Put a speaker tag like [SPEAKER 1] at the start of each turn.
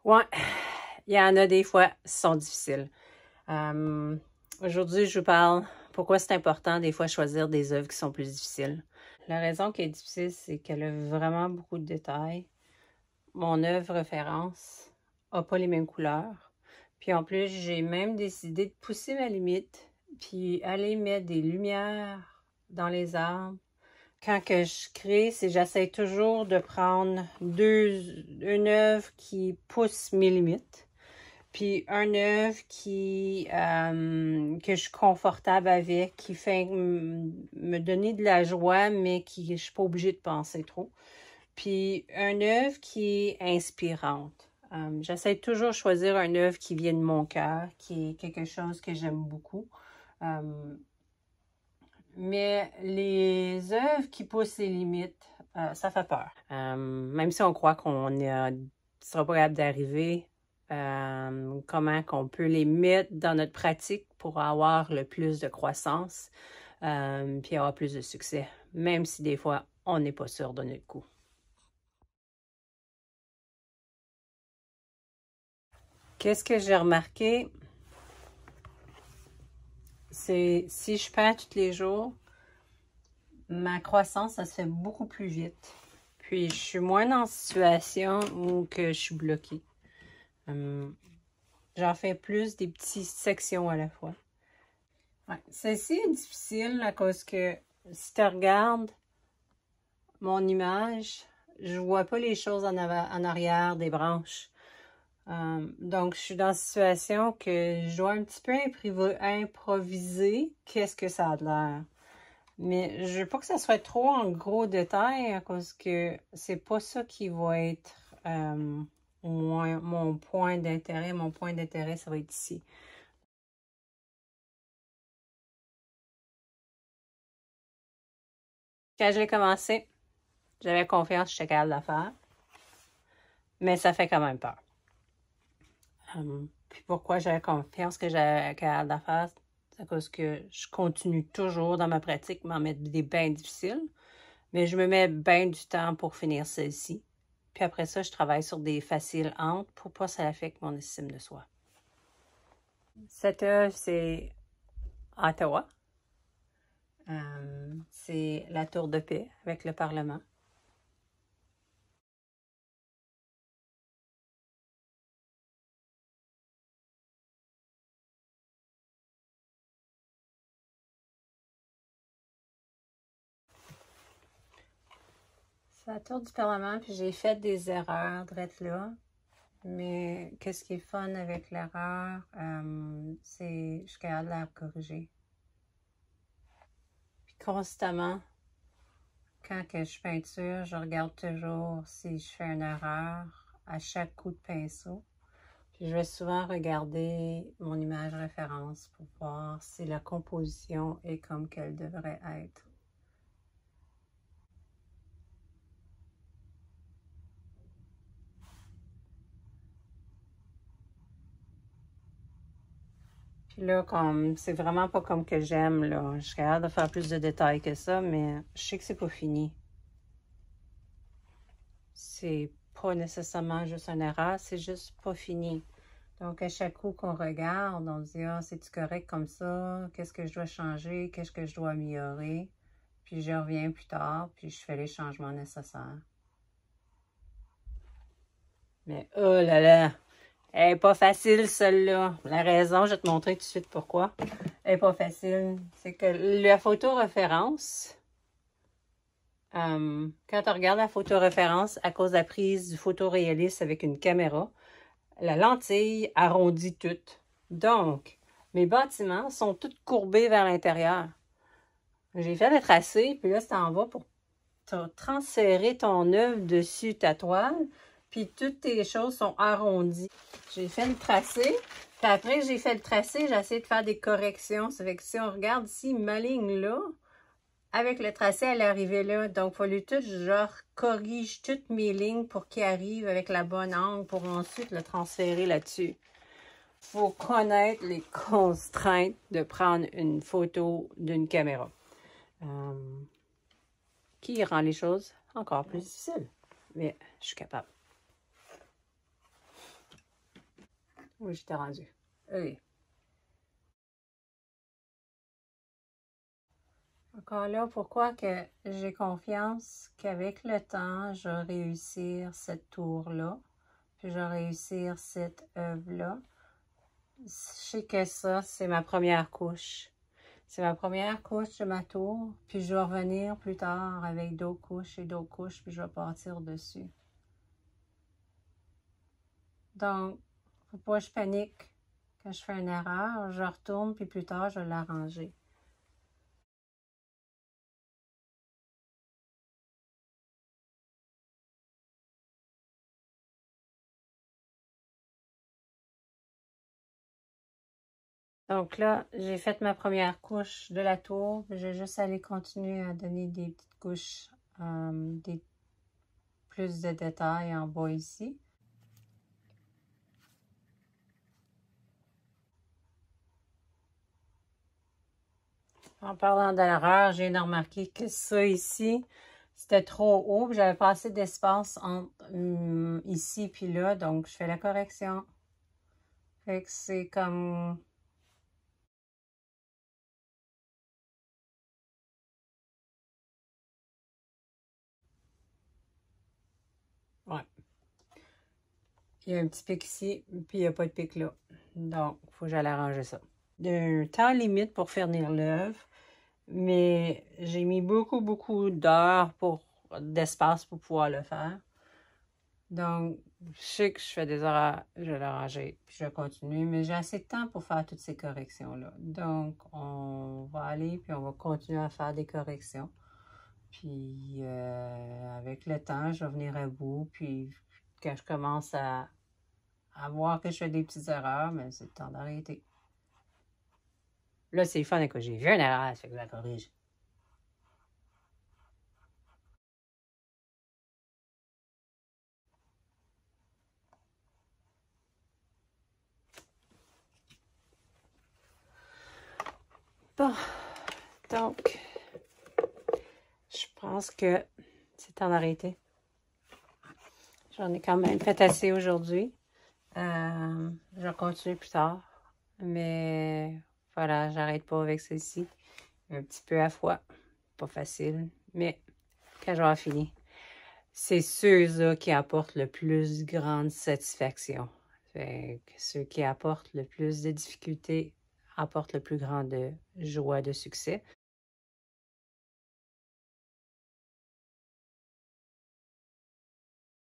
[SPEAKER 1] Ouais, il y en a des fois qui sont difficiles. Aujourd'hui, je vous parle pourquoi c'est important des fois choisir des œuvres qui sont plus difficiles. La raison qui est difficile, c'est qu'elle a vraiment beaucoup de détails. Mon œuvre référence n'a pas les mêmes couleurs. Puis en plus, j'ai même décidé de pousser ma limite, puis aller mettre des lumières dans les arbres. Quand que je crée, j'essaie toujours de prendre une œuvre qui pousse mes limites, puis une œuvre que je suis confortable avec, qui fait me donner de la joie, mais je suis pas obligée de penser trop. Puis une œuvre qui est inspirante. J'essaie toujours de choisir une œuvre qui vient de mon cœur, qui est quelque chose que j'aime beaucoup. Mais les œuvres qui poussent les limites, ça fait peur. Même si on croit qu'on ne sera pas capable d'arriver, comment qu'on peut les mettre dans notre pratique pour avoir le plus de croissance, puis avoir plus de succès, même si des fois, on n'est pas sûr de notre coup. Qu'est-ce que j'ai remarqué? C'est si je peins tous les jours, ma croissance, ça se fait beaucoup plus vite. Puis, je suis moins dans une situation où que je suis bloquée. J'en fais plus des petites sections à la fois. Ouais. Ceci est difficile à cause que si tu regardes mon image, je vois pas les choses en arrière des branches. Donc, je suis dans une situation que je dois un petit peu improviser qu'est-ce que ça a de l'air. Mais je veux pas que ça soit trop en gros détail à cause que c'est pas ça qui va être mon point d'intérêt. Mon point d'intérêt, ça va être ici. Quand j'ai commencé, j'avais confiance que j'étais capable de la faire. Mais ça fait quand même peur. Puis pourquoi j'avais confiance que j'étais capable de la faire? C'est à cause que je continue toujours dans ma pratique m'en mettre des bains difficiles. Mais je me mets bien du temps pour finir celle-ci. Puis après ça, je travaille sur des faciles entre pour pas que ça affecte mon estime de soi. Cette œuvre, c'est Ottawa. C'est la tour de paix avec le Parlement. C'est la tour du Parlement, puis j'ai fait des erreurs drette là. Mais qu'est-ce qui est fun avec l'erreur, c'est je suis capable de la corriger. Puis constamment, quand que je peinture, je regarde toujours si je fais une erreur à chaque coup de pinceau. Puis je vais souvent regarder mon image référence pour voir si la composition est comme qu'elle devrait être. Puis là, comme c'est vraiment pas comme que j'aime, là. Je suis capable de faire plus de détails que ça, mais je sais que c'est pas fini. C'est pas nécessairement juste une erreur, c'est juste pas fini. Donc, à chaque coup qu'on regarde, on dit « Ah, c'est-tu correct comme ça? Qu'est-ce que je dois changer? Qu'est-ce que je dois améliorer? » Puis je reviens plus tard, puis je fais les changements nécessaires. Mais oh là là! Elle n'est pas facile, celle-là. La raison, je vais te montrer tout de suite pourquoi. Elle n'est pas facile. C'est que la photo référence, quand on regarde la photo référence, à cause de la prise du photoréaliste avec une caméra, la lentille arrondit tout. Donc, mes bâtiments sont tous courbés vers l'intérieur. J'ai fait le tracé, puis là, c'est en va pour transférer ton œuvre dessus ta toile, puis toutes tes choses sont arrondies. J'ai fait le tracé, puis après que j'ai fait le tracé, j'ai essayé de faire des corrections. Ça fait que si on regarde ici, ma ligne là, avec le tracé, elle est arrivée là. Donc, il fallu tout, genre, corrige toutes mes lignes pour qu'il arrive avec la bonne angle pour ensuite le transférer là-dessus. Il faut connaître les contraintes de prendre une photo d'une caméra. Qui rend les choses encore plus difficiles. Mais je suis capable. Oui, j'étais rendue. Oui. Encore là, pourquoi que j'ai confiance qu'avec le temps, je vais réussir cette tour-là, puis je vais réussir cette œuvre-là. Je sais que ça, c'est ma première couche. C'est ma première couche de ma tour, puis je vais revenir plus tard avec d'autres couches et d'autres couches, puis je vais partir dessus. Donc, faut pas que je panique quand je fais une erreur. Je retourne, puis plus tard, je vais l'arranger. Donc là, j'ai fait ma première couche de la tour. Je vais juste aller continuer à donner des petites couches, plus de détails en bas ici. En parlant d'erreur, j'ai remarqué que ça ici, c'était trop haut. J'avais pas assez d'espace entre ici puis là, donc je fais la correction. Fait que c'est comme... Ouais. Il y a un petit pic ici, puis il n'y a pas de pic là. Donc, il faut que j'aille arranger ça. Il y a un temps limite pour finir l'œuvre, mais j'ai mis beaucoup d'heures d'espace pour pouvoir le faire. Donc, je sais que je fais des erreurs, je vais l'arranger, puis je vais continuer, mais j'ai assez de temps pour faire toutes ces corrections-là. Donc, on va aller, puis on va continuer à faire des corrections. Puis, avec le temps, je vais venir à bout, puis quand je commence à voir que je fais des petites erreurs, mais c'est le temps d'arrêter. Là, c'est le fun, que j'ai vu une erreur, ça fait que je la corrige. Bon, donc, je pense que c'est temps d'arrêter. J'en ai quand même fait assez aujourd'hui. Je vais continuer plus tard. Mais voilà, j'arrête pas avec celle-ci. Un petit peu à fois. Pas facile. Mais quand j'aurai fini, c'est ceux-là qui apportent le plus grande satisfaction. Fait que ceux qui apportent le plus de difficultés apportent le plus grand de joie, de succès.